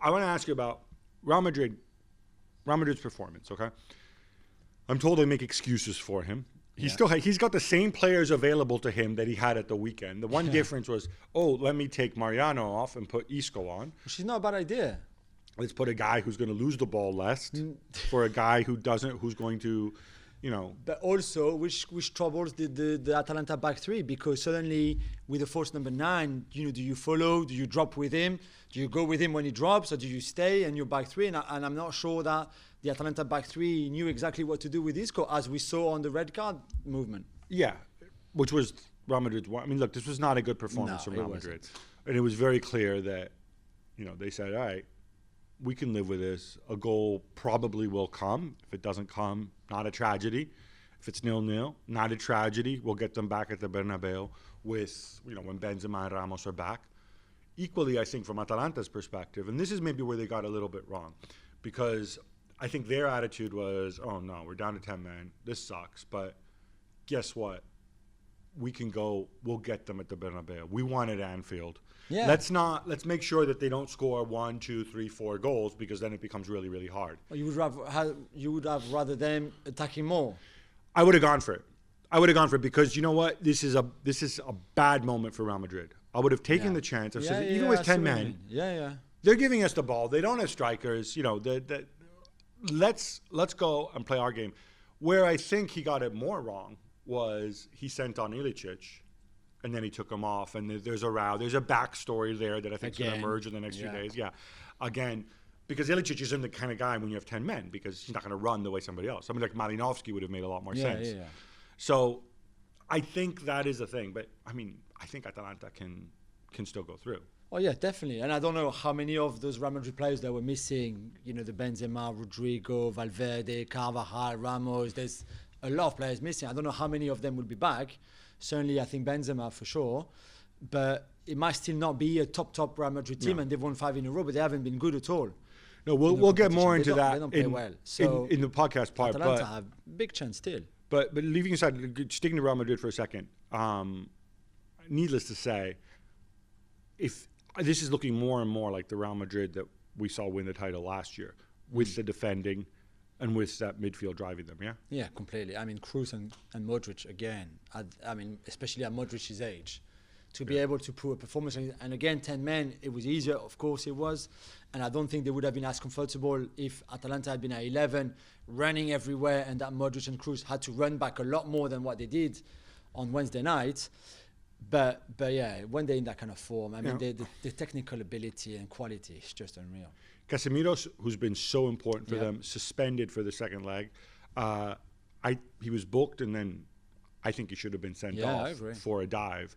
I want to ask you about Real Madrid's performance, okay? I'm told they make excuses for him. He's got the same players available to him that he had at the weekend. The one difference was, let me take Mariano off and put Isco on. Which is not a bad idea. Let's put a guy who's going to lose the ball less for a guy who's going to, But also, which troubles the Atalanta back three, because suddenly with the false number 9, do you follow? Do you drop with him? Do you go with him when he drops, or do you stay and you're back three? And I'm not sure that the Atalanta back three knew exactly what to do with Isco, as we saw on the red card movement. Yeah, which was Real Madrid's one. I mean, look, this was not a good performance from Real Madrid. And it was very clear that, they said, all right, we can live with this. A goal probably will come. If it doesn't come, not a tragedy. If it's 0-0, not a tragedy. We'll get them back at the Bernabeu with, when Benzema and Ramos are back. Equally, I think from Atalanta's perspective, and this is maybe where they got a little bit wrong, because I think their attitude was, oh no, we're down to 10 men. This sucks, but guess what? We can go. We'll get them at the Bernabeu. We won at Anfield. Yeah. Let's make sure that they don't score 1, 2, 3, 4 goals, because then it becomes really, really hard. Or you would have rather them attacking more. I would have gone for it. Because you know what? This is a bad moment for Real Madrid. I would have taken the chance of even with 10 men. They're giving us the ball. They don't have strikers. Let's go and play our game. Where I think he got it more wrong was he sent on Ilicic, and then he took him off, and there's a row. There's a backstory there that I think is going to emerge in the next few days. Yeah, again, because Ilicic isn't the kind of guy when you have 10 men, because he's not going to run the way somebody else. Somebody like Malinovsky would have made a lot more sense. Yeah. So I think that is the thing. But, I mean, I think Atalanta can still go through. Oh, yeah, definitely. And I don't know how many of those Real Madrid players that were missing, the Benzema, Rodrigo, Valverde, Carvajal, Ramos. There's a lot of players missing. I don't know how many of them will be back. Certainly, I think Benzema for sure. But it might still not be a top Real Madrid team, and they've won 5 in a row, but they haven't been good at all. No, we'll get more into that they don't play well. So in the podcast part. Atalanta have big chance still. But leaving aside, sticking to Real Madrid for a second, needless to say, if this is looking more and more like the Real Madrid that we saw win the title last year, with the defending and with that midfield driving them, yeah? Yeah, completely. I mean, Kroos and Modric, again, I mean, especially at Modric's age, to be able to put a performance. And again, 10 men, it was easier, of course it was. And I don't think they would have been as comfortable if Atalanta had been at 11, running everywhere, and that Modric and Kroos had to run back a lot more than what they did on Wednesday night. But yeah, when they're in that kind of form, I mean, the technical ability and quality is just unreal. Casemiro, who's been so important for them, suspended for the second leg. He was booked, and then I think he should have been sent off for a dive.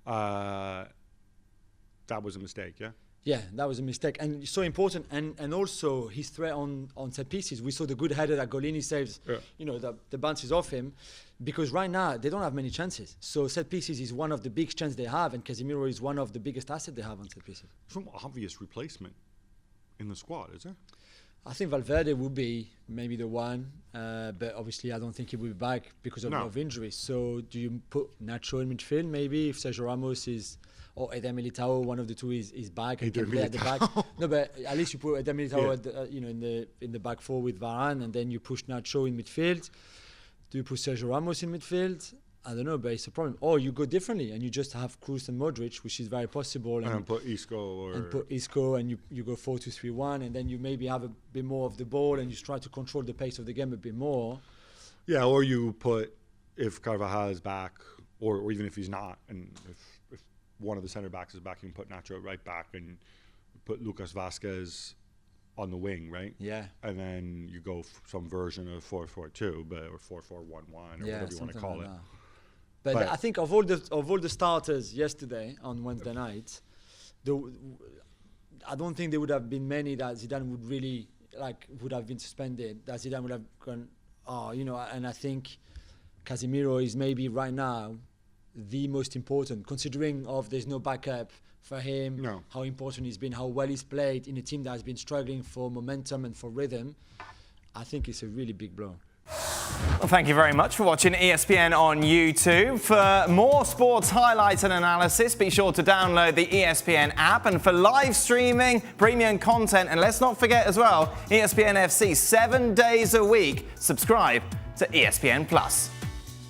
That was a mistake, yeah? Yeah, that was a mistake. And so important. And also his threat on set pieces. We saw the good header that Golini saves, the bounces off him. Because right now, they don't have many chances. So set pieces is one of the big chances they have, and Casemiro is one of the biggest assets they have on set pieces. Some obvious replacement in the squad, is there? I think Valverde would be maybe the one, but obviously I don't think he will be back because of injuries. So do you put Nacho in midfield maybe if Sergio Ramos is, or Eder Militao, one of the two is back and can play at the back? No, but at least you put Eder Militao at the, in the back four with Varane, and then you push Nacho in midfield. Do you put Sergio Ramos in midfield? I don't know, but it's a problem. Or you go differently and you just have Kroos and Modric, which is very possible. And put Isco. And you go 4-2-3-1, and then you maybe have a bit more of the ball and you try to control the pace of the game a bit more. Yeah, or you put, if Carvajal is back, or even if he's not, and if one of the centre backs is back, you can put Nacho right back and put Lucas Vazquez on the wing, right? Yeah. And then you go some version of 4-4-2, or 4-4-1-1, or whatever you want to call it. But I think of all the starters yesterday on Wednesday night, I don't think there would have been many that Zidane would really would have been suspended. That Zidane would have gone, and I think Casemiro is maybe right now the most important, considering there's no backup for him. No. How important he's been, how well he's played in a team that has been struggling for momentum and for rhythm. I think it's a really big blow. Well, thank you very much for watching ESPN on YouTube. For more sports highlights and analysis, be sure to download the ESPN app. And for live streaming, premium content, and let's not forget as well, ESPN FC 7 days a week, subscribe to ESPN Plus.